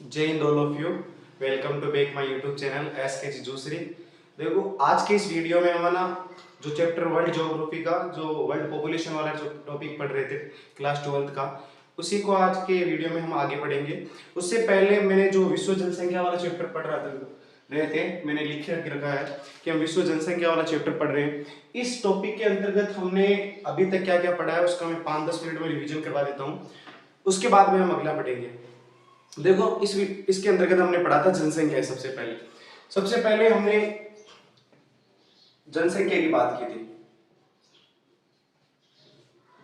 जय हिंद all of you. Welcome to back my YouTube channel S K जूसरी। देखो आज के इस वीडियो में हम ना जो चैप्टर वर्ल्ड ज्योग्राफी का जो वर्ल्ड पॉपुलेशन वाला जो टॉपिक पढ़ रहे थे क्लास 12th का, उसी को आज के वीडियो में हम आगे पढ़ेंगे। उससे पहले मैंने जो विश्व जनसंख्या वाला चैप्टर पढ़ रहे थे, मैंने लिख रखा है कि हम विश्व जनसंख्या वाला चैप्टर पढ़ रहे हैं। इस टॉपिक के अंतर्गत हमने अभी तक क्या क्या पढ़ा है उसका मैं 5-10 मिनट में रिवीजन करवा देता हूँ, उसके बाद में हम अगला पढ़ेंगे। देखो इसके अंतर्गत हमने पढ़ा था जनसंख्या। सबसे पहले हमने जनसंख्या की बात की थी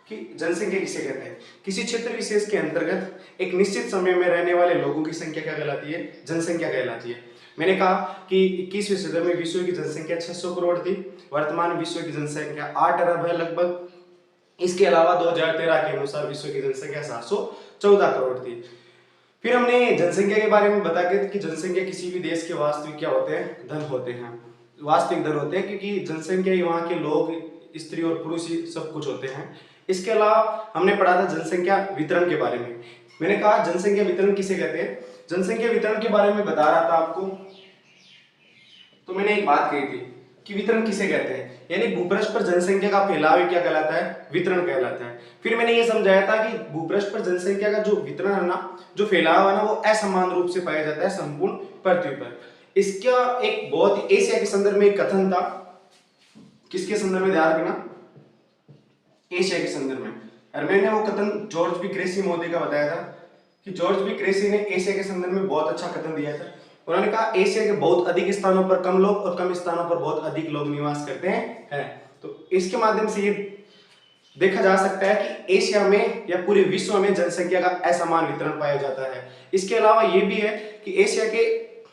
कि जनसंख्या किसे कहते हैं। किसी क्षेत्र विशेष के अंतर्गत एक निश्चित समय में रहने वाले लोगों की संख्या क्या कहलाती है? जनसंख्या कहलाती है। मैंने कहा कि 21वीं सदी में विश्व की जनसंख्या 600 करोड़ थी। वर्तमान विश्व की जनसंख्या 8 अरब है लगभग। इसके अलावा 2013 के अनुसार विश्व की जनसंख्या 714 करोड़ थी। फिर हमने जनसंख्या के बारे में बताया कि जनसंख्या किसी भी देश के वास्तविक क्या होते हैं? धन होते हैं, वास्तविक धन होते हैं, क्योंकि जनसंख्या ही वहाँ के लोग, स्त्री और पुरुष ही सब कुछ होते हैं। इसके अलावा हमने पढ़ा था जनसंख्या वितरण के बारे में। मैंने कहा जनसंख्या वितरण किसे कहते हैं। जनसंख्या वितरण के बारे में बता रहा था आपको, तो मैंने एक बात कही थी कि वितरण किसे कहते हैं, यानी भूपृष्ठ पर जनसंख्या का फैलाव क्या कहलाता है? वितरण कहलाता है। फिर मैंने ये समझाया था कि भूपृष्ठ पर जनसंख्या का जो वितरण है ना, जो फैलाव है ना, वो असमान रूप से पाया जाता है संपूर्ण पृथ्वी पर। इसका एक बहुत एशिया के संदर्भ में एक कथन था। किसके संदर्भ में? ध्यान रखना, एशिया के संदर्भ में। और मैंने वो कथन जॉर्ज बी क्रेसी महोदय का बताया था कि जॉर्ज बी क्रेसी ने एशिया के संदर्भ में बहुत अच्छा कथन दिया था। उन्होंने कहा एशिया के बहुत अधिक स्थानों पर कम लोग और कम स्थानों पर बहुत अधिक लोग निवास करते हैं। तो इसके माध्यम से ये देखा जा सकता है कि एशिया में या पूरे विश्व में जनसंख्या का असमान वितरण पाया जाता है। इसके अलावा ये भी है कि एशिया के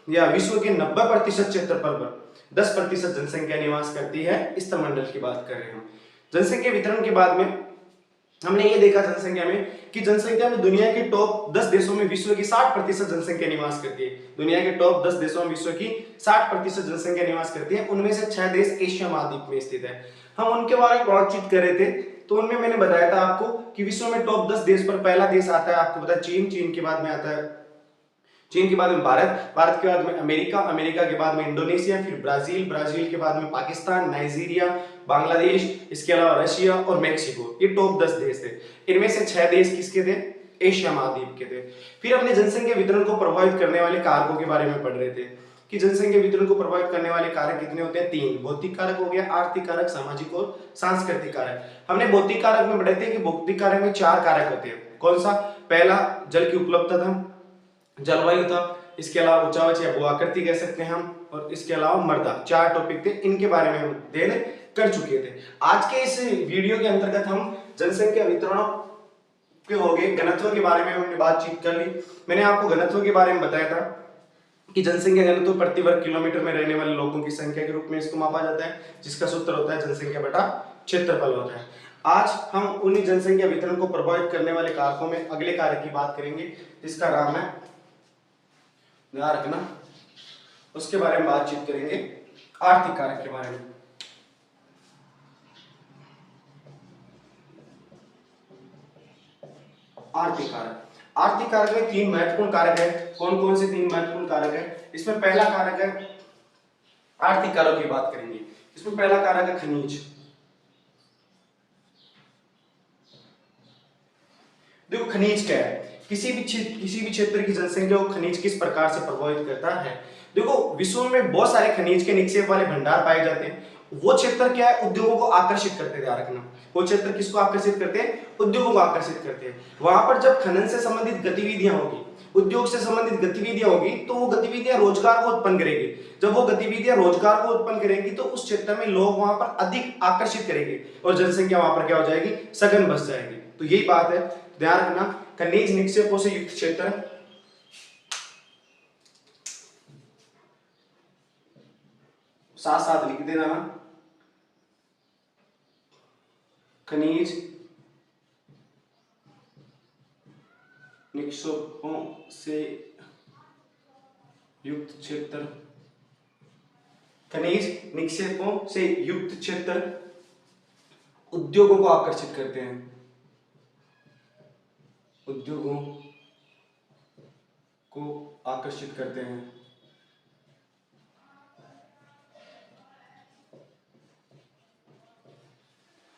या विश्व के 90% क्षेत्रफल पर 10% जनसंख्या निवास करती है। स्तरमंडल की बात कर रहे हैं हम। जनसंख्या वितरण के बाद में हमने ये देखा जनसंख्या में कि जनसंख्या में दुनिया के टॉप 10 देशों में विश्व की 60% जनसंख्या निवास करती है। दुनिया के टॉप 10 देशों में विश्व की 60% जनसंख्या निवास करती है। उनमें से 6 देश एशिया महाद्वीप में स्थित है। हम उनके बारे में बातचीत कर रहे थे, तो उनमें मैंने बताया था आपको कि विश्व में टॉप 10 देश पर पहला देश आता है, आपको पता है चीन। चीन के बाद में आता है, चीन के बाद में भारत, भारत के बाद में अमेरिका, अमेरिका के बाद में इंडोनेशिया, फिर ब्राजील, ब्राजील के बाद में पाकिस्तान, नाइजीरिया, बांग्लादेश, इसके अलावा रशिया और मेक्सिको। ये टॉप 10 देश थे। इनमें से 6 देश किसके थे? एशिया महाद्वीप के थे। फिर हमने जनसंख्या वितरण को प्रभावित करने वाले कारकों के बारे में पढ़ रहे थे कि जनसंख्या वितरण को प्रभावित करने वाले कारक कितने होते हैं? 3। भौतिक कारक हो गया, आर्थिक कारक, सामाजिक और सांस्कृतिक कारक। हमने भौतिक कारक में पढ़े थे कि भौतिक कारक में 4 कारक होते हैं। कौन सा? पहला जल की उपलब्धता, जलवायु था, इसके अलावा ऊंचाई या भू आकृति कह सकते हैं हम, और इसके अलावा मृदा। 4 टॉपिक थे, इनके बारे में हम अध्ययन कर चुके थे। आज के इस वीडियो के अंतर्गत हम जनसंख्या वितरण के हो गए घनत्व के बारे में हमने बातचीत कर ली। मैंने आपको घनत्व के बारे में बताया था कि जनसंख्या घनत्व प्रति वर्ग किलोमीटर में रहने वाले लोगों की संख्या के रूप में इसको मापा जाता है, जिसका सूत्र होता है जनसंख्या बटा क्षेत्रफल होता है। आज हम उन्हीं जनसंख्या वितरण को प्रभावित करने वाले कारकों में अगले कारक की बात करेंगे, जिसका नाम है, ध्यान रखना, उसके बारे में बातचीत करेंगे, आर्थिक कारक के बारे में। आर्थिक कारक, आर्थिक कारक में 3 महत्वपूर्ण कारक है। कौन कौन से 3 महत्वपूर्ण कारक है? इसमें पहला कारक है, आर्थिक कारक की बात करेंगे। इसमें पहला कारक है खनिज। देखो खनिज क्या है? किसी भी क्षेत्र की जनसंख्या को खनिज किस प्रकार से प्रभावित करता है? देखो विश्व में बहुत सारे खनिज के निक्षेप वाले भंडार पाए जाते हैं। वो क्षेत्र क्या है? उद्योगों को आकर्षित करते हैं। ध्यान रखना, वो क्षेत्र किसको आकर्षित करते हैं? उद्योगों को आकर्षित करते हैं। वहां पर जब खनन से संबंधित गतिविधियां होगी, उद्योग से संबंधित गतिविधियां होगी, तो वो गतिविधियां रोजगार को उत्पन्न करेगी। जब वो गतिविधियां रोजगार को उत्पन्न करेगी तो उस क्षेत्र में लोग वहां पर अधिक आकर्षित करेंगे और जनसंख्या वहां पर क्या हो जाएगी? सघन बस जाएगी। तो यही बात है, ध्यान रखना। खनिज निक्षेपों से युक्त क्षेत्र, साथ साथ लिख देना, खनिज निक्षेपों से युक्त क्षेत्र, खनिज निक्षेपों से युक्त क्षेत्र उद्योगों को आकर्षित करते हैं। उद्योगों को आकर्षित करते हैं।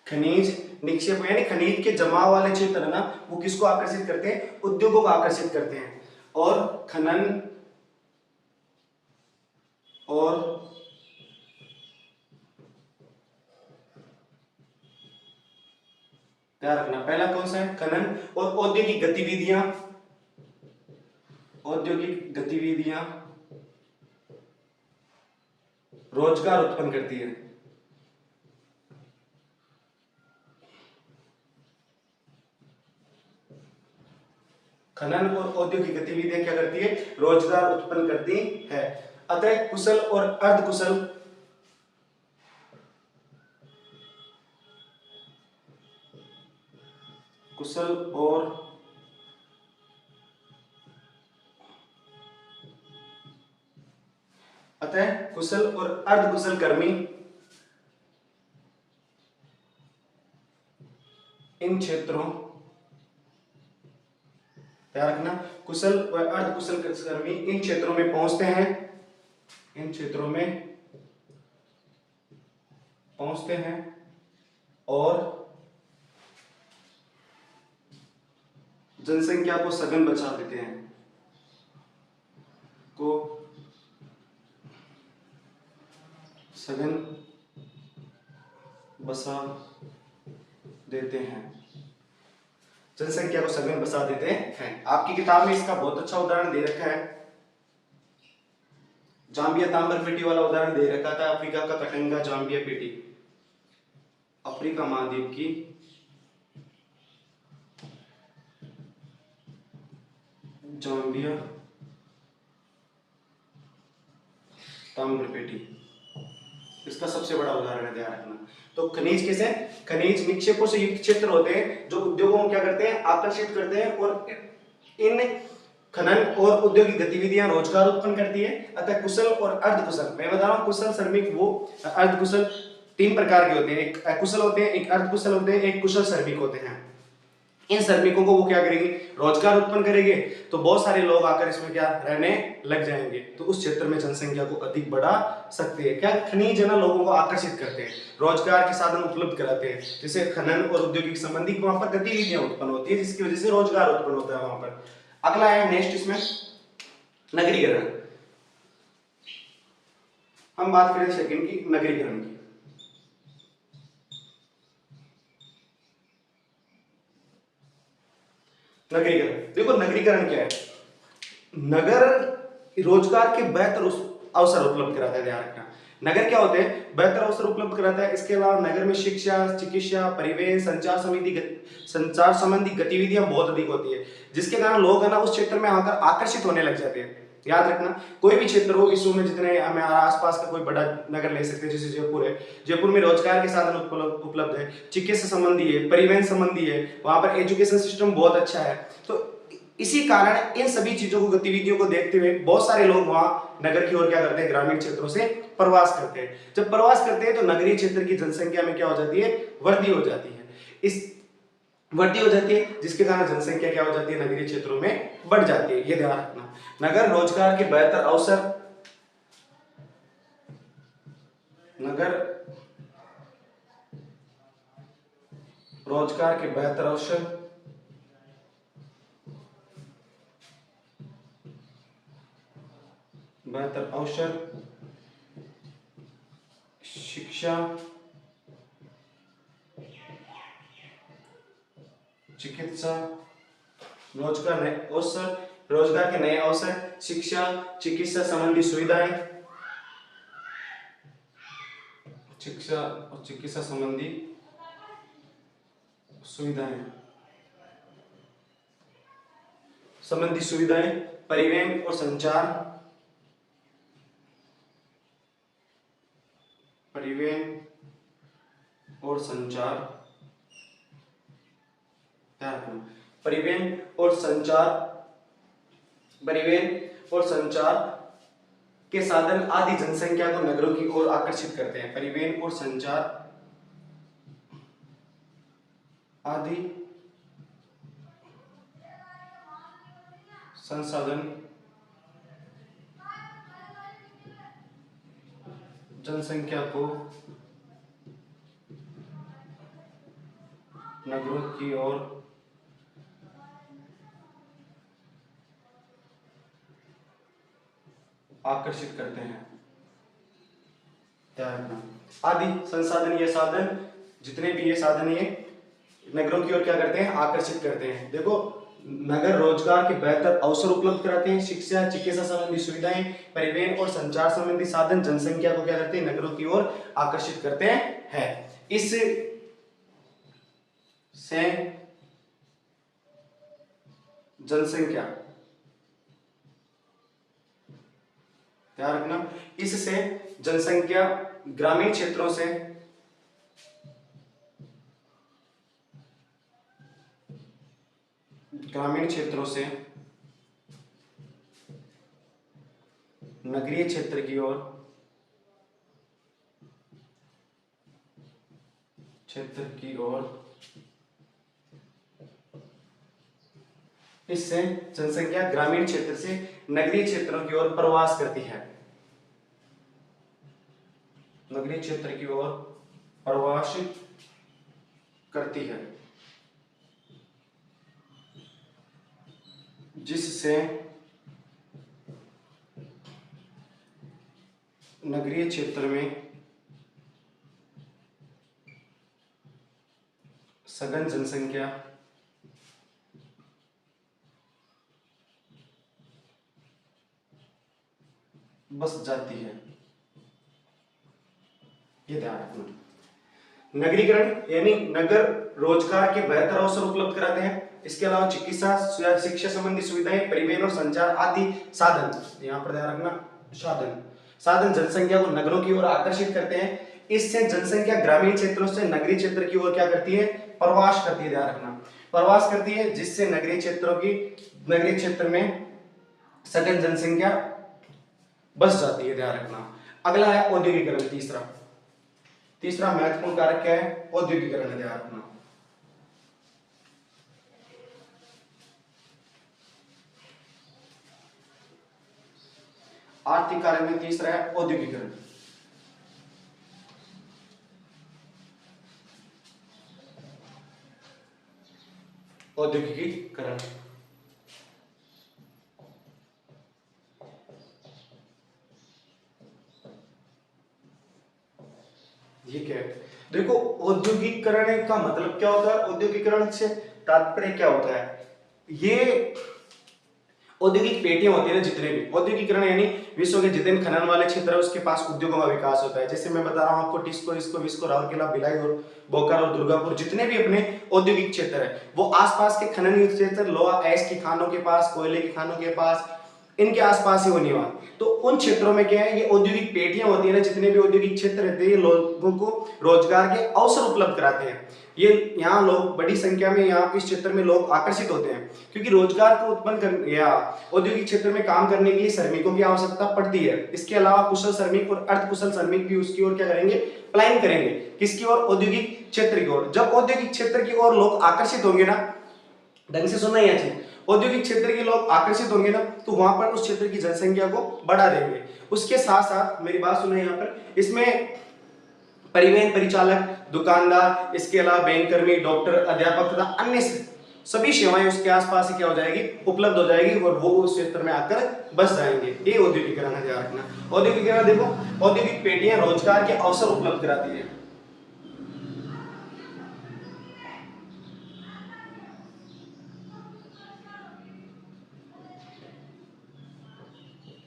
खनिज निक्षेप यानी खनिज के जमाव वाले क्षेत्र है ना, वो किसको आकर्षित करते हैं? उद्योगों को आकर्षित करते हैं। और खनन और ध्यान रखना, पहला कौन सा है? खनन और औद्योगिक गतिविधियां, औद्योगिक गतिविधियां रोजगार उत्पन्न करती है। खनन और औद्योगिक गतिविधियां क्या करती है? रोजगार उत्पन्न करती है। अतः कुशल और अर्धकुशल कुशल और अतः कुशल और अर्धकुशल कर्मी इन क्षेत्रों, ध्यान रखना, कुशल व अर्धकुशल कर्मी इन क्षेत्रों में पहुंचते हैं, इन क्षेत्रों में पहुंचते हैं और जनसंख्या को सघन बचा देते हैं, को सघन बसा देते हैं, जनसंख्या को सघन बसा देते हैं। आपकी किताब में इसका बहुत अच्छा उदाहरण दे रखा है, जाम्बिया तांबर पेटी वाला उदाहरण दे रखा था। अफ्रीका का कटंगा जाम्बिया पेटी, अफ्रीका महाद्वीप की जाम्बिया तांबर पेटी, इसका सबसे बड़ा उदाहरण है, ध्यान रखना। तो खनिज कैसे? खनिज निक्षेपों से युक्त क्षेत्र होते हैं जो उद्योगों को क्या करते हैं? आकर्षित करते हैं और इन खनन और औद्योगिक गतिविधियां रोजगार उत्पन्न करती है। अतः कुशल और अर्धकुशल, मैं बता रहा हूं कुशल श्रमिक वो, अर्धकुशल तीन प्रकार के होते हैं, एक अकुशल होते हैं, एक अर्धकुशल होते हैं, एक कुशल श्रमिक होते हैं। इन श्रमिकों को वो क्या करेंगे? रोजगार उत्पन्न करेंगे, तो बहुत सारे लोग आकर इसमें क्या रहने लग जाएंगे, तो उस क्षेत्र में जनसंख्या को अधिक बढ़ा सकते हैं। क्या खनिज है ना, लोगों को आकर्षित करते हैं, रोजगार के साधन उपलब्ध कराते हैं, जैसे खनन और औद्योगिक संबंधी वहां पर गतिविधियां उत्पन्न होती है जिसकी वजह से रोजगार उत्पन्न होता है वहां पर। अगला है नेक्स्ट, इसमें नगरीकरण। हम बात करें सेकंड की, नगरीकरण की। नगरीकरण, देखो नगरीकरण क्या है? नगर रोजगार के बेहतर अवसर उपलब्ध कराता है, ध्यान रखना। नगर क्या होते हैं? बेहतर अवसर उपलब्ध कराता है। इसके अलावा नगर में शिक्षा, चिकित्सा, परिवहन, संचार संबंधी गतिविधियां बहुत अधिक होती है, जिसके कारण लोग है ना उस क्षेत्र में आकर आकर्षित होने लग जाते हैं। याद रखना, कोई भी क्षेत्र हो, विश्व में जितने हमें आसपास का कोई बड़ा नगर ले सकते हैं, जैसे जयपुर है, जयपुर में रोजगार के साधन उपलब्ध है, चिकित्सा संबंधी है, परिवहन संबंधी है, वहां पर एजुकेशन सिस्टम बहुत अच्छा है। तो इसी कारण इन सभी चीजों को, गतिविधियों को देखते हुए बहुत सारे लोग वहां नगर की ओर क्या करते हैं? ग्रामीण क्षेत्रों से प्रवास करते हैं। जब प्रवास करते हैं तो नगरीय क्षेत्र की जनसंख्या में क्या हो जाती है? वृद्धि हो जाती है। इस वृद्धि हो जाती है जिसके कारण जनसंख्या क्या हो जाती है? नगरीय क्षेत्रों में बढ़ जाती है, ये ध्यान रखना। नगर रोजगार के बेहतर अवसर, नगर रोजगार के बेहतर अवसर, बेहतर अवसर, शिक्षा, चिकित्सा, रोजगार नए अवसर, रोजगार के नए अवसर, शिक्षा, चिकित्सा संबंधी सुविधाएं, शिक्षा और चिकित्सा संबंधी सुविधाएं, परिवहन और संचार, परिवहन और संचार, परिवहन और संचार, परिवहन और संचार के साधन आदि जनसंख्या को नगरों की ओर आकर्षित करते हैं। परिवहन और संचार आदि संसाधन जनसंख्या को नगरों की ओर आकर्षित करते हैं। ध्यान रखना, आदि संसाधन, ये साधन जितने भी ये साधन ये नगरों की ओर क्या करते हैं, आकर्षित करते हैं। देखो, नगर रोजगार के बेहतर अवसर उपलब्ध कराते हैं, शिक्षा चिकित्सा संबंधी सुविधाएं, परिवहन और संचार संबंधी साधन जनसंख्या को क्या करते हैं, नगरों की ओर आकर्षित करते हैं। इस से जनसंख्या, ध्यान रखना, इससे जनसंख्या ग्रामीण क्षेत्रों से नगरीय क्षेत्र की ओर इससे जनसंख्या ग्रामीण क्षेत्र से नगरीय क्षेत्रों की ओर प्रवास करती है। नगरीय क्षेत्र की ओर प्रवास करती है, जिससे नगरीय क्षेत्र में सघन जनसंख्या बस जाती है। ये ध्यान रखना। नगरीकरण यानी नगर रोजगार के बेहतर अवसर उपलब्ध कराते हैं। इसके अलावा चिकित्सा, शिक्षा संबंधी सुविधाएं, परिवहन और संचार आदि साधन, यहाँ पर ध्यान रखना, साधन जनसंख्या को नगरों की ओर आकर्षित करते हैं। इससे जनसंख्या ग्रामीण क्षेत्रों से नगरीय क्षेत्र की ओर क्या करती है, प्रवास करती है। ध्यान रखना, प्रवास करती है, जिससे नगरीय क्षेत्र में सघन जनसंख्या बस जाती है। ध्यान रखना। अगला है औद्योगिकरण। तीसरा महत्वपूर्ण कारक क्या है, औद्योगिकरण है। ध्यान रखना, आर्थिक कारक में तीसरा है औद्योगिकरण। औद्योगिकीकरण, ये क्या है, देखो औद्योगिकरण का मतलब क्या होता है, औद्योगिकरण से तात्पर्य क्या होता है, ये औद्योगिक पेटियां होती है ना, जितने भी औद्योगिकरण यानी विश्व के जितने खनन वाले क्षेत्र है उसके पास उद्योगों का विकास होता है। जैसे मैं बता रहा हूं आपको, टिस्को, इसको, विस्को, राउरकेला, भिलाई और बोकारो और दुर्गापुर, जितने भी अपने औद्योगिक क्षेत्र है वो आसपास के खनन युक्त क्षेत्र, लोहा ऐश की खानों के पास, कोयले की खानों के पास, इनके आसपास ही वो निवास। तो उन क्षेत्रों में क्या है, ये औद्योगिक पेटियां होती है ना, जितने भी औद्योगिक क्षेत्र रहते हैं ये लोगों को रोजगार के अवसर उपलब्ध कराते हैं। ये यहाँ लोग बड़ी संख्या में यहाँ इस क्षेत्र में लोग आकर्षित होते हैं, क्योंकि रोजगार को उत्पन्न करने या औद्योगिक क्षेत्र में काम करने के लिए श्रमिकों की आवश्यकता पड़ती है। इसके अलावा कुशल श्रमिक और अर्धकुशल श्रमिक भी उसकी ओर क्या करेंगे, पलायन करेंगे। किसकी ओर, औद्योगिक क्षेत्र की ओर। जब औद्योगिक क्षेत्र की ओर लोग आकर्षित होंगे ना, ढंग से सुनना ही चाहिए, औद्योगिक क्षेत्र के लोग आकर्षित होंगे ना, तो वहां पर उस क्षेत्र की जनसंख्या को बढ़ा देंगे। उसके साथ साथ मेरी बात सुनो यहाँ पर, इसमें परिवहन परिचालक, दुकानदार, इसके अलावा बैंक कर्मी, डॉक्टर, अध्यापक तथा अन्य सभी सेवाएं उसके आसपास ही क्या हो जाएगी, उपलब्ध हो जाएगी, और वो उस क्षेत्र में आकर बस जाएंगे। ये औद्योगिकरण है। ध्यान रखना, औद्योगिकरण देखो, औद्योगिक पेटियां रोजगार के अवसर उपलब्ध कराती है।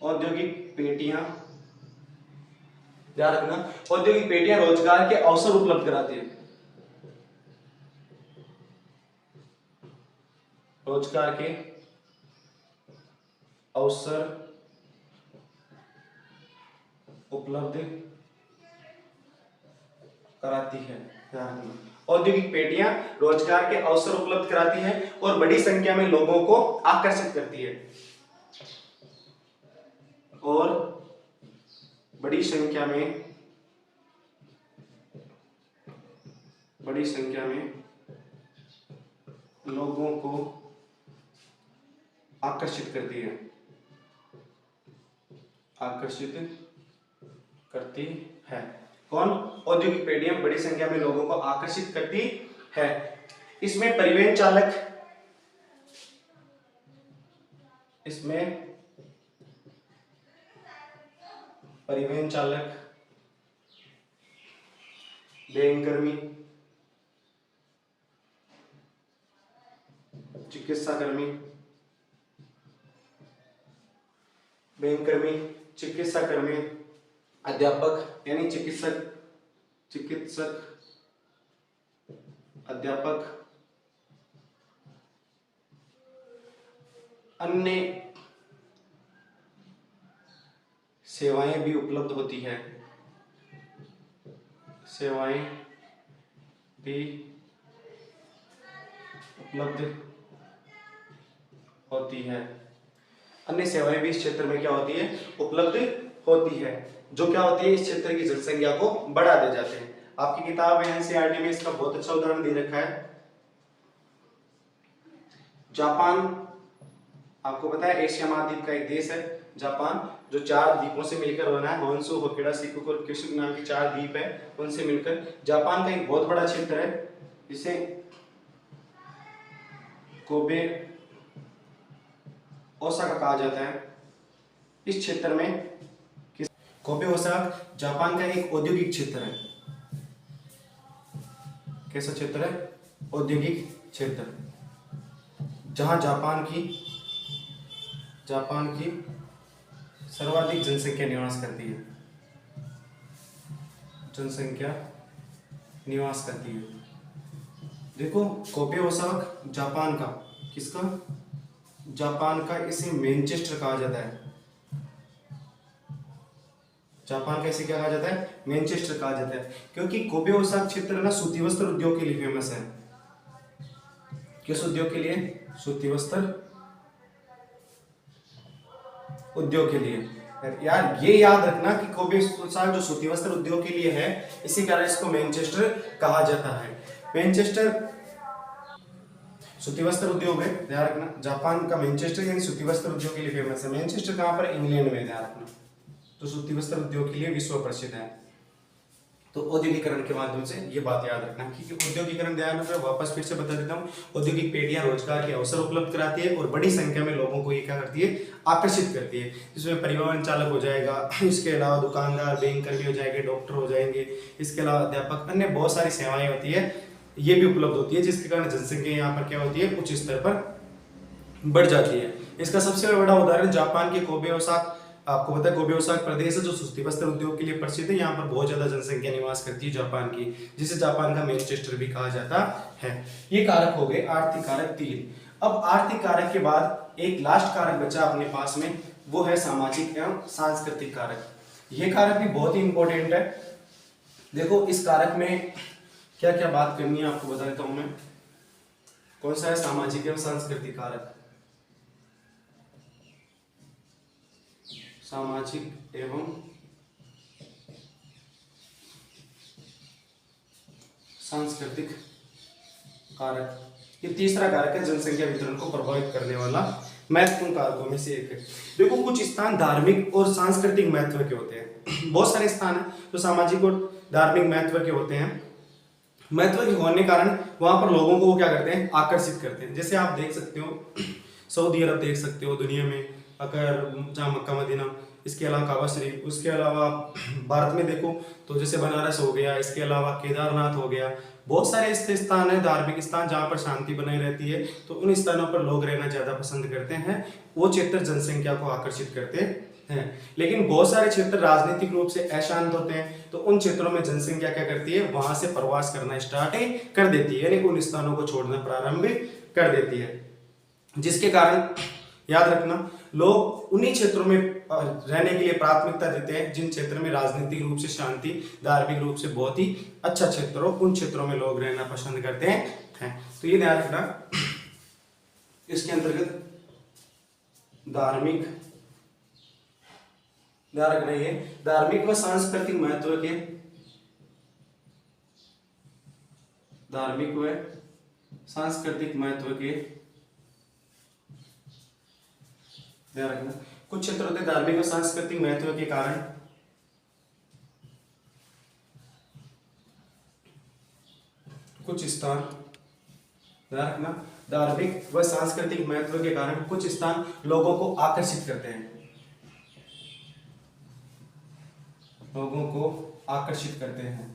औद्योगिक पेटियां, ध्यान रखना, औद्योगिक पेटियां रोजगार के अवसर उपलब्ध कराती है। रोजगार के अवसर उपलब्ध कराती है। ध्यान रखना, औद्योगिक पेटियां रोजगार के अवसर उपलब्ध कराती है और बड़ी संख्या में लोगों को आकर्षित करती है, और बड़ी संख्या में लोगों को आकर्षित करती है, आकर्षित करती है। कौन? औद्योगिक पेढ़ियां बड़ी संख्या में लोगों को आकर्षित करती है। इसमें परिवहन चालक, बैंककर्मी, चिकित्साकर्मी, चिकित्साकर्मी, अध्यापक यानी चिकित्सक, अध्यापक, अन्य सेवाएं भी उपलब्ध होती है, सेवाएं भी उपलब्ध होती है। अन्य सेवाएं भी इस क्षेत्र में क्या होती है? उपलब्ध होती है, जो क्या होती है? इस क्षेत्र की जनसंख्या को बढ़ा दे जाते हैं। आपकी किताब है एनसीईआरटी में इसका बहुत अच्छा उदाहरण दे रखा है। जापान, आपको पता है एशिया महाद्वीप का एक देश है जापान, जो 4 द्वीपों से मिलकर बना है। होन्शु, होकिडा, शिकोकु और क्यूशु नाम के 4 द्वीप है, उनसे मिलकर जापान का एक बहुत बड़ा क्षेत्र है, जिसे कोबे ओसाका कहा जाता है। इस क्षेत्र में कोबे ओसाका जापान का एक औद्योगिक क्षेत्र है। कैसा क्षेत्र है? औद्योगिक क्षेत्र, जहां जापान की सर्वाधिक जनसंख्या निवास करती है। देखो, कोबे ओसाका जापान का, किसका? जापान का, इसे मैनचेस्टर कहा जाता है। जापान का इसे क्या कहा जाता है? मैनचेस्टर कहा जाता है, क्योंकि कोबे ओसाका क्षेत्र ना सूती वस्त्र उद्योग के लिए फेमस है। किस उद्योग के लिए? सूती वस्त्र उद्योग के लिए। यार ये याद रखना कि कोबे ओसाका जो सूती वस्त्र उद्योग के लिए है, इसी कारण इसको मैनचेस्टर कहा जाता है। मैनचेस्टर सूती वस्त्र उद्योग है, ध्यान रखना। जापान का मैनचेस्टर यानी सूती वस्त्र उद्योग के लिए फेमस है। मैनचेस्टर कहां पर? इंग्लैंड में, ध्यान रखना। तो सूती वस्त्र उद्योग के लिए विश्व प्रसिद्ध है। तो औद्योगिकरण के माध्यम से ये बात याद रखना कि औद्योगिकरण, ध्यान रखना, वापस फिर से बता देता हूँ। औद्योगिक पेढ़ियां रोजगार के अवसर उपलब्ध कराती है और बड़ी संख्या में लोगों को ये क्या करती है? आकर्षित करती है। इसमें परिवहन चालक हो जाएगा, इसके अलावा दुकानदार, बैंककर्मी हो जाएंगे, डॉक्टर हो जाएंगे, इसके अलावा अध्यापक, अन्य बहुत सारी सेवाएं होती है, ये भी उपलब्ध होती है, जिसके कारण जनसंख्या यहाँ पर क्या होती है? उच्च स्तर पर बढ़ जाती है। इसका सबसे बड़ा उदाहरण जापान के कोबे ओसाका, आपको पता है कोबे ओसाका प्रदेश है जो सूती वस्त्र उद्योग के लिए प्रसिद्ध है। यहाँ पर बहुत ज्यादा जनसंख्या निवास करती है जापान की, जिसे जापान का मैनचेस्टर भी कहा जाता है। ये कारक हो गए आर्थिक कारक 3। अब आर्थिक कारक के बाद एक लास्ट कारक बचा अपने पास में, वो है सामाजिक एवं सांस्कृतिक कारक। ये कारक भी बहुत ही इंपॉर्टेंट है। देखो, इस कारक में क्या क्या बात करनी है आपको बता देता हूं मैं। कौन सा है? सामाजिक एवं सांस्कृतिक कारक। सामाजिक एवं सांस्कृतिक कारक, ये तीसरा कारक है जनसंख्या वितरण को प्रभावित करने वाला महत्वपूर्ण कारकों में से एक है। देखो, कुछ स्थान धार्मिक और सांस्कृतिक महत्व के होते हैं। बहुत सारे स्थान हैं जो सामाजिक और धार्मिक महत्व के होते हैं। महत्व के होने के कारण वहां पर लोगों को वो क्या करते हैं? आकर्षित करते हैं। जैसे आप देख सकते हो, सऊदी अरब देख सकते हो दुनिया में, अगर जहाँ मक्का मदीना, इसके अलावा काबा शरीफ, उसके अलावा भारत में देखो तो जैसे बनारस हो गया, इसके अलावा केदारनाथ हो गया, बहुत सारे ऐसे स्थान है, धार्मिक स्थान, जहाँ पर शांति बनी रहती है। तो उन स्थानों पर लोग रहना ज्यादा पसंद करते हैं, वो क्षेत्र जनसंख्या को आकर्षित करते हैं। लेकिन बहुत सारे क्षेत्र राजनीतिक रूप से अशांत होते हैं, तो उन क्षेत्रों में जनसंख्या क्या करती है? वहां से प्रवास करना स्टार्ट कर देती है, यानी उन स्थानों को छोड़ना प्रारंभ कर देती है, जिसके कारण याद रखना लोग उन्हीं क्षेत्रों में रहने के लिए प्राथमिकता देते हैं जिन क्षेत्र में राजनीतिक रूप से शांति, धार्मिक रूप से बहुत ही अच्छा क्षेत्र हो, उन क्षेत्रों में लोग रहना पसंद करते हैं। तो ये ध्यान रखना, इसके अंतर्गत धार्मिक, ध्यान रखना ये धार्मिक व सांस्कृतिक महत्व के, धार्मिक व सांस्कृतिक महत्व के, ध्यान रखना कुछ क्षेत्र होते हैं धार्मिक और सांस्कृतिक महत्व के कारण कुछ स्थान, ध्यान रखना, धार्मिक व सांस्कृतिक महत्व के कारण कुछ स्थान लोगों को आकर्षित करते हैं, लोगों को आकर्षित करते हैं।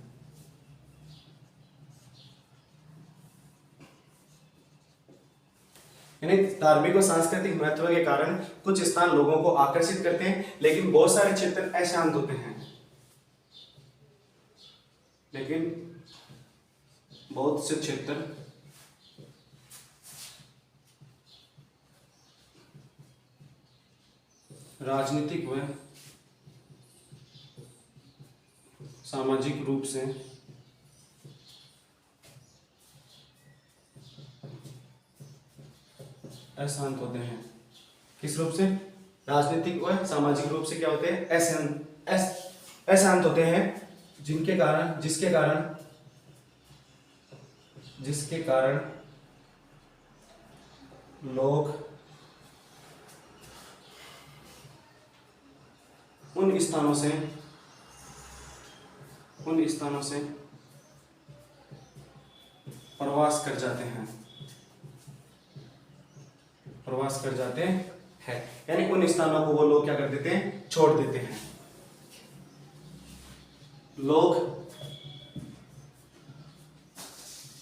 यानी धार्मिक और सांस्कृतिक महत्व के कारण कुछ स्थान लोगों को आकर्षित करते हैं, लेकिन बहुत सारे क्षेत्र अशांत होते हैं, लेकिन बहुत से क्षेत्र राजनीतिक व सामाजिक रूप से अशांत होते हैं। किस रूप से? राजनीतिक व सामाजिक रूप से क्या होते हैं? अशांत होते हैं, जिसके कारण लोग उन स्थानों से प्रवास कर जाते हैं, यानी उन स्थानों को वो लोग क्या कर देते हैं? छोड़ देते हैं। लोग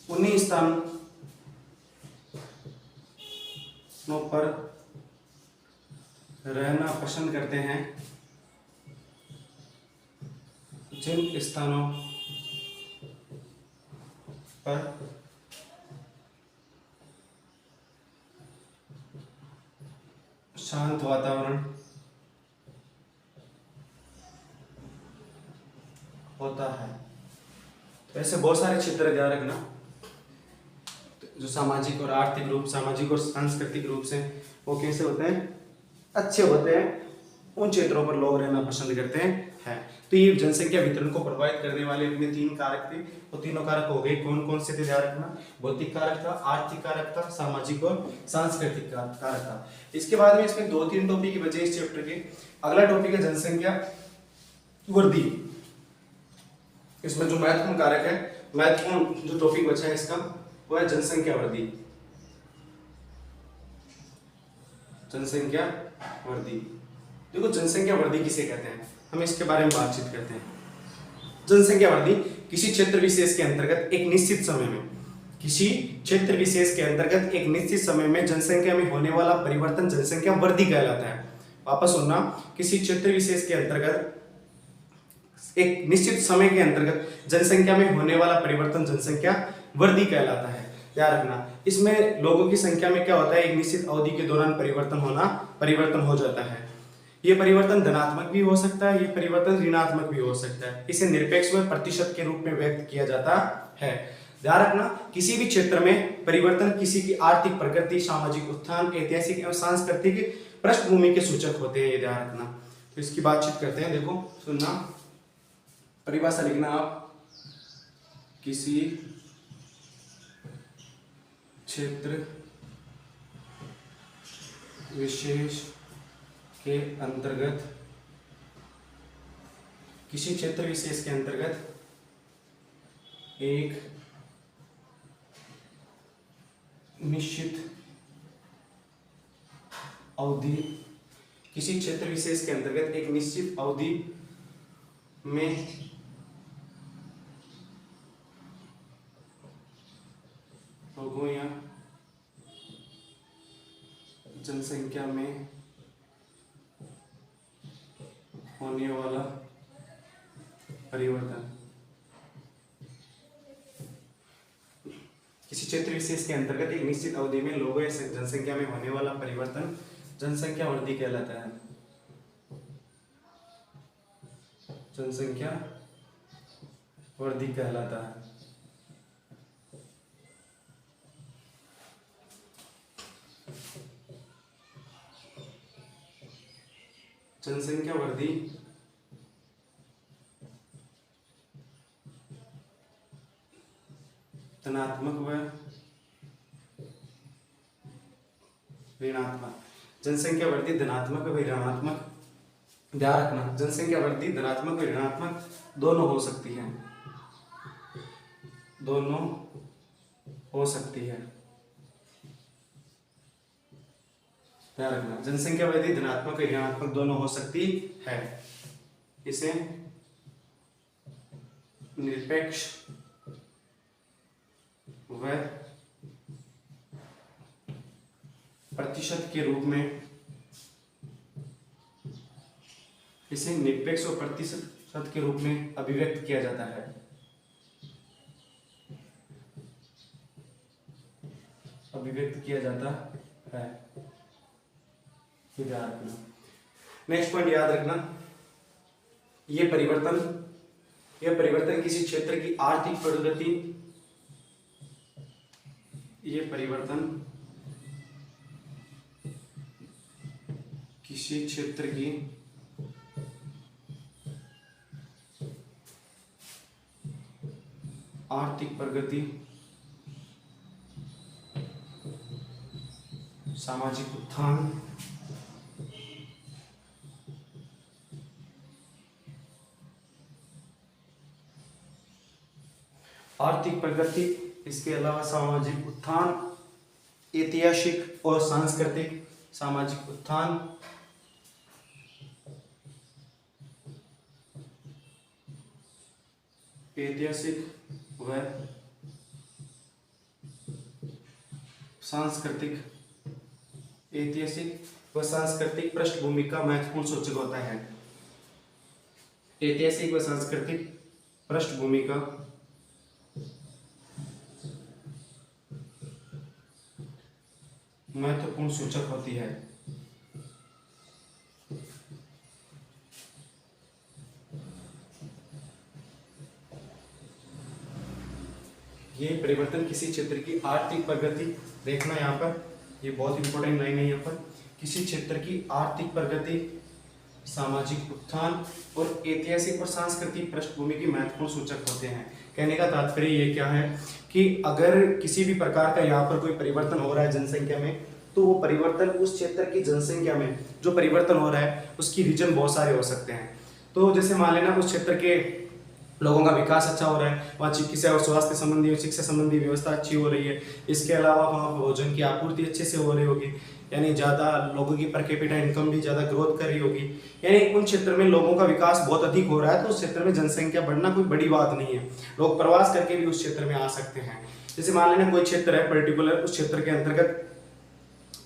उन्हीं स्थानों पर रहना पसंद करते हैं जिन स्थानों पर शांत वातावरण होता है। तो ऐसे बहुत सारे क्षेत्र ध्यान रखना, जो सामाजिक और आर्थिक रूप, सामाजिक और सांस्कृतिक रूप से वो कैसे होते हैं? अच्छे होते हैं। उन क्षेत्रों पर लोग रहना पसंद करते हैं। तो ये जनसंख्या वितरण को प्रभावित करने वाले अपने 3 कारक थे। वो तीनों कारक हो गए, कौन कौन से थे? ध्यान रखना, भौतिक कारक था, आर्थिक कारक था, सामाजिक और सांस्कृतिक कारक था। इसके बाद में इसमें 2-3 टॉपिक बचे इस चैप्टर के। अगला टॉपिक है जनसंख्या वृद्धि। इसमें जो महत्वपूर्ण कारक है, महत्वपूर्ण जो टॉपिक बचा है इसका, वो है जनसंख्या वृद्धि। जनसंख्या वृद्धि, देखो जनसंख्या वृद्धि किसे कहते हैं, हम इसके बारे में बातचीत करते हैं। जनसंख्या वृद्धि किसी क्षेत्र विशेष के अंतर्गत एक निश्चित समय में जनसंख्या में होने वाला परिवर्तन जनसंख्या वृद्धि कहलाता है। वापस सुनना, किसी क्षेत्र विशेष के अंतर्गत एक निश्चित समय के अंतर्गत जनसंख्या में होने वाला परिवर्तन जनसंख्या वृद्धि कहलाता है। ध्यान रखना, इसमें लोगों की संख्या में क्या होता है? एक निश्चित अवधि के दौरान परिवर्तन हो जाता है। ये परिवर्तन धनात्मक भी हो सकता है, ये परिवर्तन ऋणात्मक भी हो सकता है। इसे निरपेक्ष व प्रतिशत के रूप में व्यक्त किया जाता है। ध्यान रखना, किसी भी क्षेत्र में परिवर्तन किसी की आर्थिक प्रगति, सामाजिक उत्थान, ऐतिहासिक एवं सांस्कृतिक पृष्ठभूमि के सूचक होते हैं। ये ध्यान रखना। तो इसकी बातचीत करते हैं। देखो सुनना, परिभाषा लिखना आप, किसी क्षेत्र विशेष के अंतर्गत, किसी क्षेत्र विशेष के अंतर्गत एक निश्चित अवधि, किसी क्षेत्र विशेष के अंतर्गत एक निश्चित अवधि में लोगों या जनसंख्या में होने वाला परिवर्तन, किसी क्षेत्र विशेष के अंतर्गत एक निश्चित अवधि में लोगों या जनसंख्या में होने वाला परिवर्तन जनसंख्या वृद्धि कहलाता है। जनसंख्या वृद्धि कहलाता है। जनसंख्या वृद्धि धनात्मक व ऋणात्मक, जनसंख्या वृद्धि धनात्मक व ऋणात्मक, ध्यान रखना, जनसंख्या वृद्धि धनात्मक व ऋणात्मक दोनों हो सकती है, दोनों हो सकती है। ध्यान रखना, जनसंख्या वृद्धि धनात्मक और ऋणात्मक दोनों हो सकती है। इसे निरपेक्ष व प्रतिशत के रूप में, इसे निरपेक्ष और प्रतिशत के रूप में अभिव्यक्त किया जाता है। अभिव्यक्त किया जाता है। याद रखना। नेक्स्ट पॉइंट याद रखना, यह परिवर्तन किसी क्षेत्र की आर्थिक प्रगति, यह परिवर्तन किसी क्षेत्र की आर्थिक प्रगति, सामाजिक उत्थान, आर्थिक प्रगति, इसके अलावा सामाजिक उत्थान, ऐतिहासिक और सांस्कृतिक, सामाजिक उत्थान, ऐतिहासिक व सांस्कृतिक, ऐतिहासिक व सांस्कृतिक पृष्ठभूमि का महत्वपूर्ण सूचक होता है। ऐतिहासिक व सांस्कृतिक पृष्ठभूमि का महत्वपूर्ण सूचक होती है। ये परिवर्तन किसी क्षेत्र की आर्थिक प्रगति, देखना यहाँ पर, ये बहुत इंपॉर्टेंट लाइन है यहाँ पर, किसी क्षेत्र की आर्थिक प्रगति, सामाजिक उत्थान और ऐतिहासिक और सांस्कृतिक पृष्ठभूमि की महत्वपूर्ण सूचक होते हैं। कहने का तात्पर्य ये क्या है कि अगर किसी भी प्रकार का यहाँ पर कोई परिवर्तन हो रहा है जनसंख्या में, तो वो परिवर्तन उस क्षेत्र की जनसंख्या में जो परिवर्तन हो रहा है उसकी रीजन बहुत सारे हो सकते हैं। तो जैसे मान लेना उस क्षेत्र के लोगों का विकास अच्छा हो रहा है, वहाँ चिकित्सा और स्वास्थ्य संबंधी और शिक्षा संबंधी व्यवस्था अच्छी हो रही है, इसके अलावा वहाँ भोजन की आपूर्ति अच्छे से हो रही होगी, यानी ज़्यादा लोगों की पर कैपिटा इनकम भी ज़्यादा ग्रोथ कर रही होगी, यानी उन क्षेत्र में लोगों का विकास बहुत अधिक हो रहा है, तो उस क्षेत्र में जनसंख्या बढ़ना कोई बड़ी बात नहीं है, लोग प्रवास करके भी उस क्षेत्र में आ सकते हैं। जैसे मान लेना कोई क्षेत्र है पर्टिकुलर, उस क्षेत्र के अंतर्गत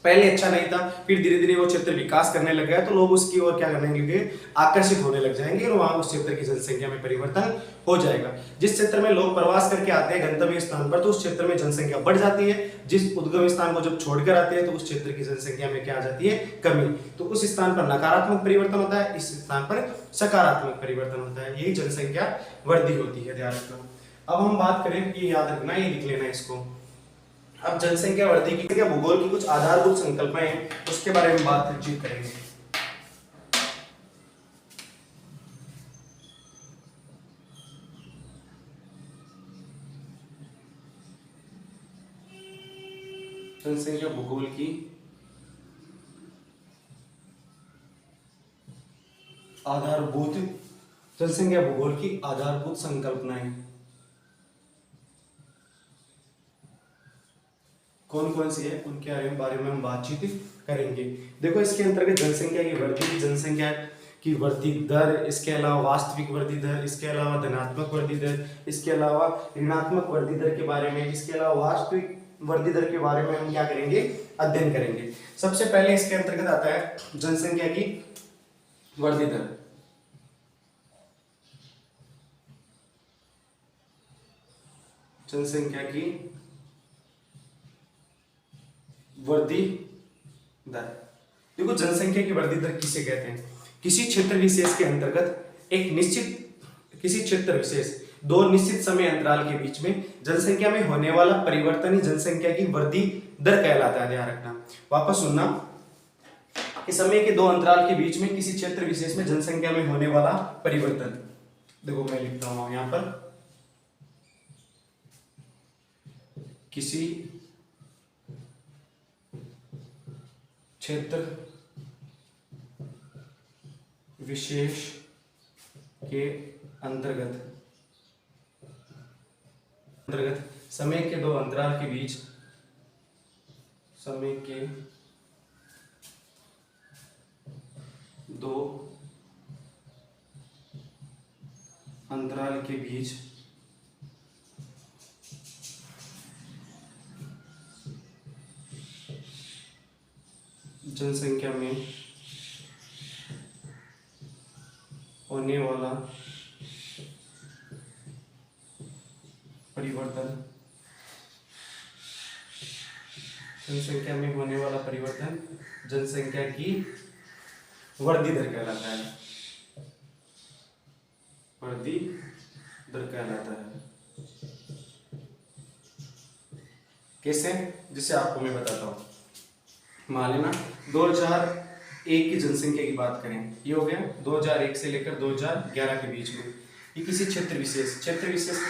पहले अच्छा नहीं था, फिर धीरे धीरे वो क्षेत्र विकास करने लग गया, तो लोग उसकी ओर क्या करने लगे, आकर्षित होने लग जाएंगे और वहां उस क्षेत्र की जनसंख्या में परिवर्तन हो जाएगा। जिस क्षेत्र में लोग प्रवास करके आते हैं गंतव्य स्थान पर, तो उस क्षेत्र में जनसंख्या बढ़ जाती है, जिस उद्गम स्थान को जब छोड़कर आते हैं तो उस क्षेत्र की जनसंख्या में क्या आ जाती है, कमी। तो उस स्थान पर नकारात्मक परिवर्तन होता है, इस स्थान पर सकारात्मक परिवर्तन होता है, यही जनसंख्या वृद्धि होती है, ध्यान रखना। अब हम बात करें, ये याद रखना, ये लिख लेना इसको। अब जनसंख्या वृद्धि की भूगोल की कुछ आधारभूत संकल्पनाएं हैं, उसके बारे में बातचीत करेंगे। जनसंख्या भूगोल की आधारभूत, जनसंख्या भूगोल की आधारभूत संकल्पनाएं कौन कौन सी है, उनके बारे में हम बातचीत करेंगे। देखो इसके अंतर्गत जनसंख्या की वृद्धि, जनसंख्या की वृद्धि दर, इसके अलावा वास्तविक वृद्धि दर, इसके अलावा धनात्मक वृद्धि दर, इसके अलावा ऋणात्मक वृद्धि दर के बारे में, इसके अलावा वास्तविक वृद्धि दर के बारे में हम क्या करेंगे, अध्ययन करेंगे। सबसे पहले इसके अंतर्गत आता है जनसंख्या की वृद्धि दर। जनसंख्या की वृद्धि दर, देखो जनसंख्या की वृद्धि दर किसे कहते हैं, किसी क्षेत्र विशेष के अंतर्गत एक निश्चित, किसी क्षेत्र विशेष दो निश्चित समय अंतराल के बीच में जनसंख्या में होने वाला परिवर्तन ही जनसंख्या की वृद्धि दर कहलाता है। ध्यान रखना, वापस सुनना, कि समय के दो अंतराल के बीच में किसी क्षेत्र विशेष में जनसंख्या में होने वाला परिवर्तन, देखो मैं लिखता हूं यहां पर, किसी क्षेत्र विशेष के अंतर्गत समय के दो अंतराल के बीच, समय के दो अंतराल के बीच जनसंख्या में होने वाला परिवर्तन, जनसंख्या में होने वाला परिवर्तन जनसंख्या की वृद्धि दर कहलाता है, वृद्धि दर कहलाता है। कैसे? जिसे आपको मैं बताता हूँ। मान लेना 2001 की जनसंख्या की बात करें, ये हो गया 2001 से लेकर 2011 के बीच में। ये किसी क्षेत्र विशेष की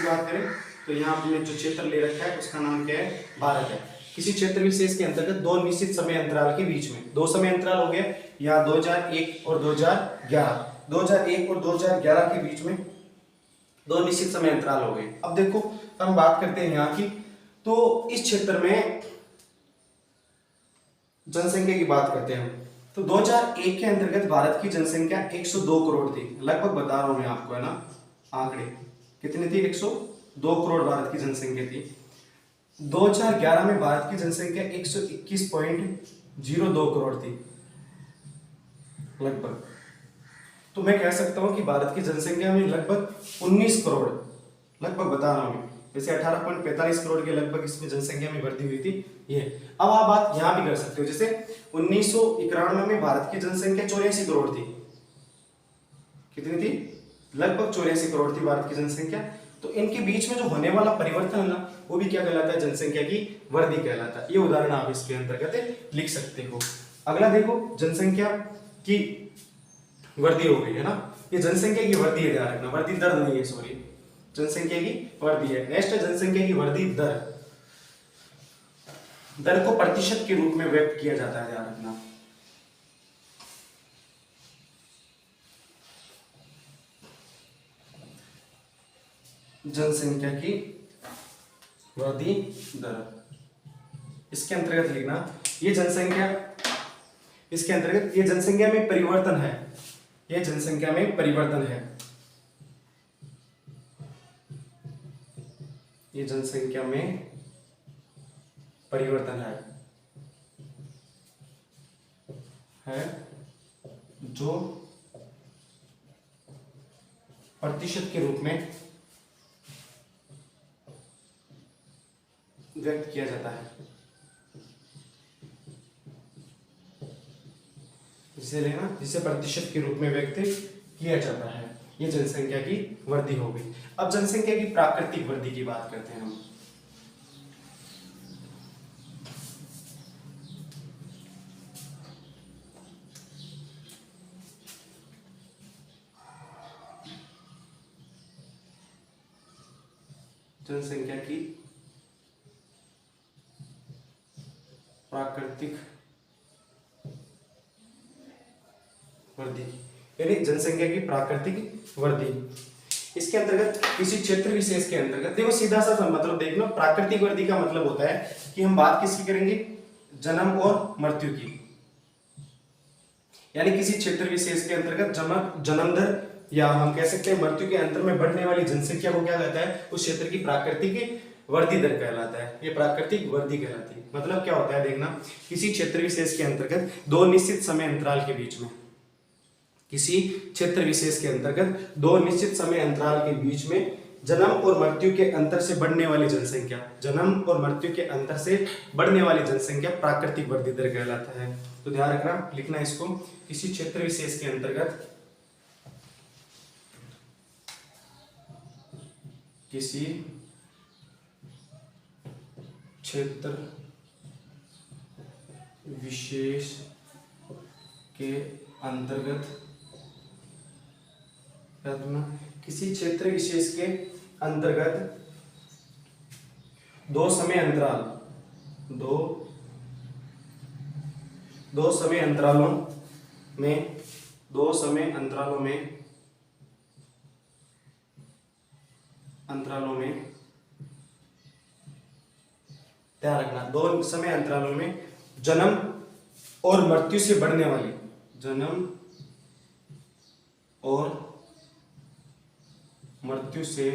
बात करें तो यहाँ हमने जो क्षेत्र ले रखा है उसका नाम क्या है? भारत है। किसी क्षेत्र विशेष के अंतर्गत दो निश्चित समय अंतराल के बीच में, दो समय अंतराल हो गए यहाँ 2001 और 2011, 2001 और 2011 के बीच में दो निश्चित समय अंतराल हो गए। अब देखो हम बात करते हैं यहाँ की, तो इस क्षेत्र में जनसंख्या की बात करते हैं तो 2001 के अंतर्गत भारत की जनसंख्या 102 करोड़ थी, लगभग बता रहा हूं मैं आपको, है ना, आंकड़े कितनी थी? 102 करोड़ भारत की जनसंख्या थी। 2011 में भारत की जनसंख्या 121.02 करोड़ थी लगभग। तो मैं कह सकता हूं कि भारत की जनसंख्या में लगभग 19 करोड़, लगभग बता रहा हूं मैं, जैसे 18.45 करोड़ के लगभग इसमें जनसंख्या में वृद्धि हुई थी ये। अब आप बात यहां भी कर सकते हो, जैसे 1991 में भारत की जनसंख्या 84 करोड़ थी, कितनी थी? लगभग 84 करोड़ थी भारत की जनसंख्या। तो इनके बीच में जो होने वाला परिवर्तन है ना, वो भी क्या कहलाता है? जनसंख्या की वृद्धि कहलाता है। ये उदाहरण आप इसके अंतर्गत लिख सकते हो। अगला देखो, जनसंख्या की वृद्धि हो गई है ना, ये जनसंख्या की वृद्धि है, ध्यान रखना, वृद्धि दर नहीं है, सॉरी, जनसंख्या की वृद्धि है। नेक्स्ट है जनसंख्या की वृद्धि दर। दर को प्रतिशत के रूप में व्यक्त किया जाता है, ध्यान रखना। जनसंख्या की वृद्धि दर, इसके अंतर्गत लिखना, ये जनसंख्या, इसके अंतर्गत ये जनसंख्या में परिवर्तन है, ये जनसंख्या में परिवर्तन है, ये जनसंख्या में परिवर्तन है जो प्रतिशत के रूप में व्यक्त किया जाता है, जिसे लेना, जिसे प्रतिशत के रूप में व्यक्त किया जाता है, ये जनसंख्या की वृद्धि हो गई। अब जनसंख्या की प्राकृतिक वृद्धि की बात करते हैं हम। जनसंख्या की प्राकृतिक वृद्धि, यानी जनसंख्या की प्राकृतिक वृद्धि, इसके अंतर्गत किसी क्षेत्र विशेष के अंतर्गत, देखो सीधा सा मतलब देखना, प्राकृतिक वृद्धि का मतलब होता है कि हम बात किसकी करेंगे? जन्म और मृत्यु की, यानी किसी क्षेत्र विशेष के अंतर्गत जन्म दर या हम कह सकते हैं मृत्यु के अंतर में बढ़ने वाली जनसंख्या को क्या कहता है? उस क्षेत्र की प्राकृतिक वृद्धि दर कहलाता है, ये प्राकृतिक वृद्धि कहलाती है। मतलब क्या होता है देखना, किसी क्षेत्र विशेष के अंतर्गत दो निश्चित समय अंतराल के बीच में, किसी क्षेत्र विशेष के अंतर्गत दो निश्चित समय अंतराल के बीच में जन्म और मृत्यु के अंतर से बढ़ने वाली जनसंख्या, जन्म और मृत्यु के अंतर से बढ़ने वाली जनसंख्या प्राकृतिक वृद्धि दर कहलाता है। तो ध्यान रखना, लिखना इसको, किसी क्षेत्र विशेष के अंतर्गत, किसी क्षेत्र विशेष के अंतर्गत, किसी क्षेत्र विशेष के अंतर्गत दो समय अंतराल, दो समय अंतरालों में, दो समय अंतरालों में ध्यान रखना, दो समय अंतरालों में जन्म और मृत्यु से बढ़ने वाली, जन्म और मृत्यु से,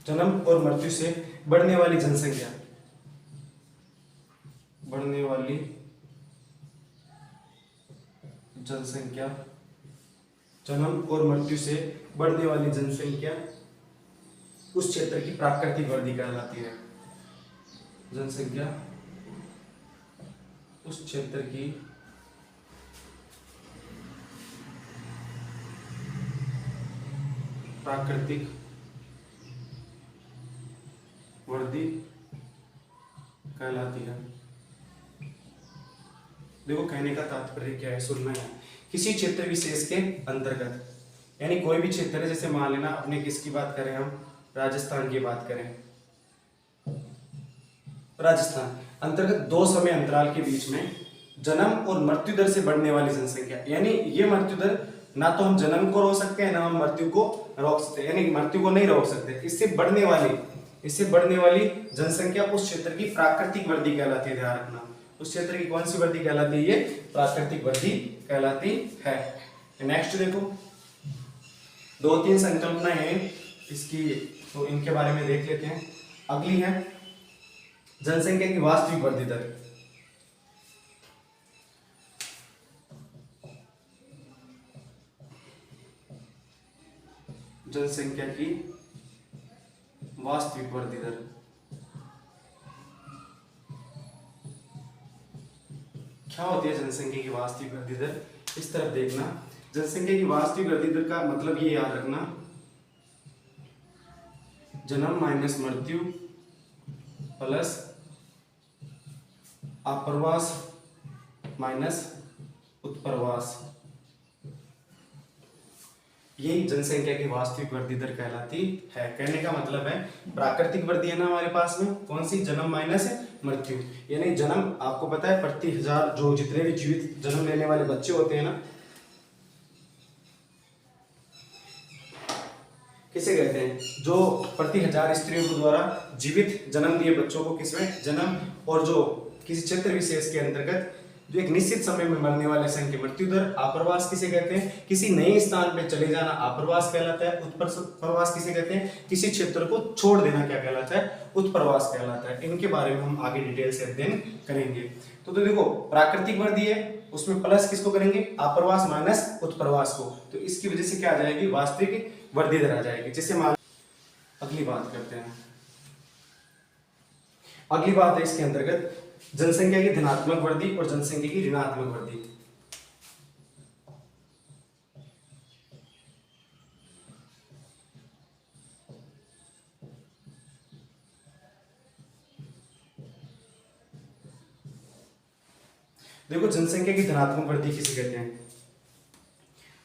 जन्म और मृत्यु से बढ़ने वाली जनसंख्या, बढ़ने वाली जनसंख्या, जन्म और मृत्यु से बढ़ने वाली जनसंख्या उस क्षेत्र की प्राकृतिक वृद्धि कहलाती है। जनसंख्या उस क्षेत्र की प्राकृतिक वृद्धि कहलाती है। देखो कहने का तात्पर्य क्या है, सुनना है। किसी क्षेत्र विशेष के अंतर्गत, यानी कोई भी क्षेत्र है, जैसे मान लेना अपने किसकी बात करें हम, राजस्थान की बात करें, राजस्थान अंतर्गत दो समय अंतराल के बीच में जन्म और मृत्यु दर से बढ़ने वाली जनसंख्या, यानी ये मृत्यु दर ना तो हम जन्म को रोक सकते हैं ना हम मृत्यु को रोक सकते हैं, यानी मृत्यु को नहीं रोक सकते, इससे बढ़ने वाली जनसंख्या उस क्षेत्र की प्राकृतिक वृद्धि कहलाती है। ध्यान रखना, उस क्षेत्र की कौन सी वृद्धि कहलाती है, ये प्राकृतिक वृद्धि कहलाती है। नेक्स्ट देखो, दो तीन संकल्पनाएं हैं इसकी, तो इनके बारे में देख लेते हैं। अगली है जनसंख्या की वास्तविक वृद्धि दर। जनसंख्या की वास्तविक वृद्धि दर, क्या होती है जनसंख्या की वास्तविक वृद्धि दर, इस तरफ देखना। जनसंख्या की वास्तविक वृद्धि दर का मतलब ये याद रखना, जन्म माइनस मृत्यु प्लस आप्रवास माइनस उत्प्रवास, यही जनसंख्या की वास्तविक वृद्धि दर कहलाती है। कहने का मतलब है प्राकृतिक वृद्धि है ना हमारे पास में, कौन सी, जन्म माइनस मृत्यु, यानी जन्म आपको पता है प्रति हजार जो जितने भी जीवित जन्म लेने वाले बच्चे होते हैं ना, किसे कहते हैं, जो प्रति हजार स्त्रियों के द्वारा जीवित जन्म दिए बच्चों को किसमें जन्म, और जो किसी क्षेत्र विशेष के अंतर्गत जो एक निश्चित समय में मरने वाले संघ की मृत्यु दर। आप्रवास किसे कहते हैं, किसी नए स्थान पे चले जाना आप्रवास कहलाता है। उत्प्रवास किसे कहते हैं, किसी क्षेत्र को छोड़ देना क्या कहलाता है, उत्प्रवास कहलाता है। इनके बारे में हम आगे डिटेल से अध्ययन करेंगे। तो देखो प्राकृतिक वृद्धि है, उसमें प्लस किसको करेंगे, आप्रवास माइनस उत्प्रवास को, तो इसकी वजह से क्या आ जाएगी, वास्तविक वृद्धि दर आ जाएगी। जैसे मान, अगली बात करते हैं, अगली बात है इसके अंतर्गत जनसंख्या की धनात्मक वृद्धि और जनसंख्या की ऋणात्मक वृद्धि। देखो जनसंख्या की धनात्मक वृद्धि किसे कहते हैं,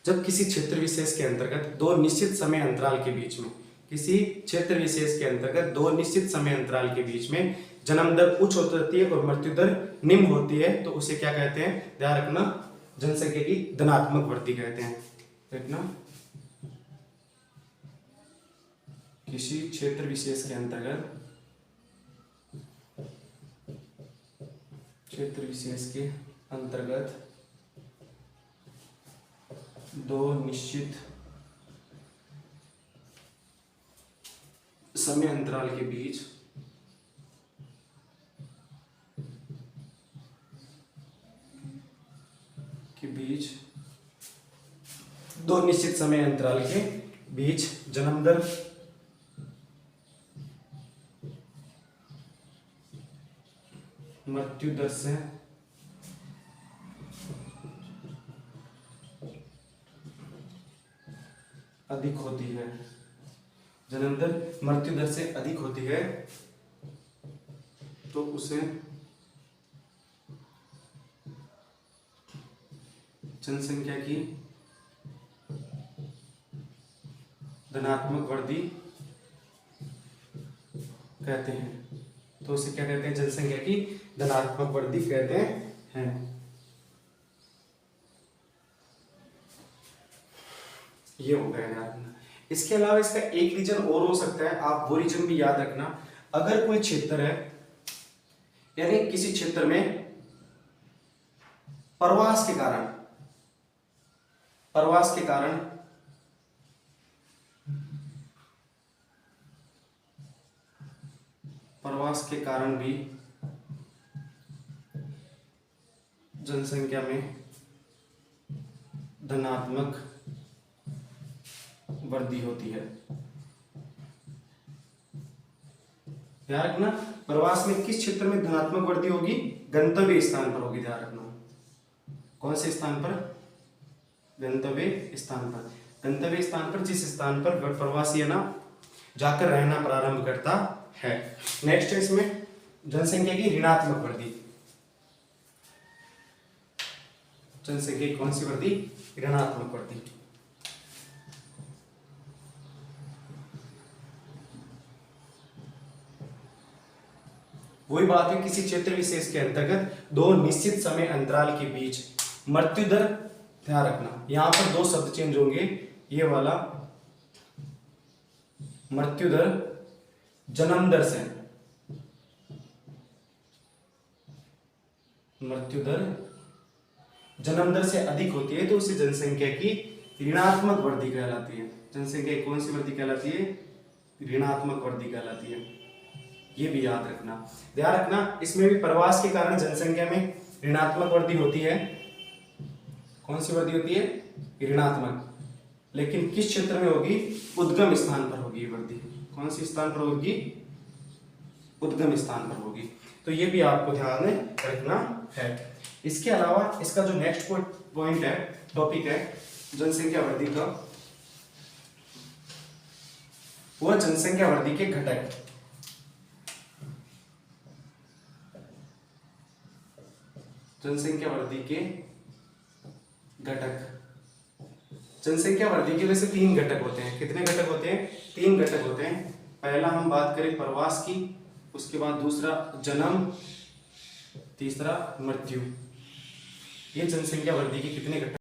जब किसी क्षेत्र विशेष के अंतर्गत दो निश्चित समय अंतराल के बीच में, किसी क्षेत्र विशेष के अंतर्गत दो निश्चित समय अंतराल के बीच में जन्म दर उच्च होती है और मृत्यु दर निम्न होती है, तो उसे क्या कहते हैं, ध्यान रखना, जनसंख्या की धनात्मक वृद्धि कहते हैं। देखना, किसी क्षेत्र विशेष के अंतर्गत, क्षेत्र विशेष के अंतर्गत दो निश्चित समय अंतराल के बीच दो निश्चित समय अंतराल के बीच जन्म दर मृत्यु दर से अधिक होती है, जन्म दर मृत्यु दर से अधिक होती है, तो उसे जनसंख्या की धनात्मक वृद्धि कहते हैं। तो उसे क्या कहते हैं, जनसंख्या की धनात्मक वृद्धि कहते हैं। ये हो गया यार। इसके अलावा इसका एक रीजन और हो सकता है, आप वो रीजन भी याद रखना। अगर कोई क्षेत्र है, यानी किसी क्षेत्र में प्रवास के कारण भी जनसंख्या में धनात्मक वृद्धि होती है। ध्यान रखना, प्रवास में किस क्षेत्र में धनात्मक वृद्धि होगी? गंतव्य स्थान पर होगी। ध्यान रखना, कौन से स्थान पर? गंतव्य स्थान पर। गंतव्य स्थान पर, जिस स्थान पर प्रवासी है ना जाकर रहना प्रारंभ करता है। नेक्स्ट है इसमें जनसंख्या की ऋणात्मक वृद्धि। जनसंख्या की कौन सी वृद्धि? ऋणात्मक वृद्धि। वही बात है, किसी क्षेत्र विशेष के अंतर्गत दो निश्चित समय अंतराल के बीच मृत्यु दर, ध्यान रखना यहां पर दो शब्द चेंज होंगे, ये वाला मृत्यु दर जन्म दर से, मृत्यु दर जन्म दर से अधिक होती है तो उसे जनसंख्या की ऋणात्मक वृद्धि कहलाती है। जनसंख्या की कौन सी वृद्धि कहलाती है? ऋणात्मक वृद्धि कहलाती है। ये भी याद रखना। ध्यान रखना, इसमें भी प्रवास के कारण जनसंख्या में ऋणात्मक वृद्धि होती है। कौन सी वृद्धि होती है? ऋणात्मक। लेकिन किस क्षेत्र में होगी? उद्गम स्थान पर होगी ये वृद्धि। कौन सी स्थान पर होगी? उद्गम स्थान पर होगी। तो ये भी आपको ध्यान में रखना है। इसके अलावा इसका जो नेक्स्ट पॉइंट है, टॉपिक है जनसंख्या वृद्धि का, वह जनसंख्या वृद्धि के घटक। जनसंख्या वृद्धि के घटक। जनसंख्या वृद्धि के वैसे तीन घटक होते हैं। कितने घटक होते हैं? तीन घटक होते हैं। पहला हम बात करें प्रवास की, उसके बाद दूसरा जन्म, तीसरा मृत्यु। ये जनसंख्या वृद्धि के कितने घटक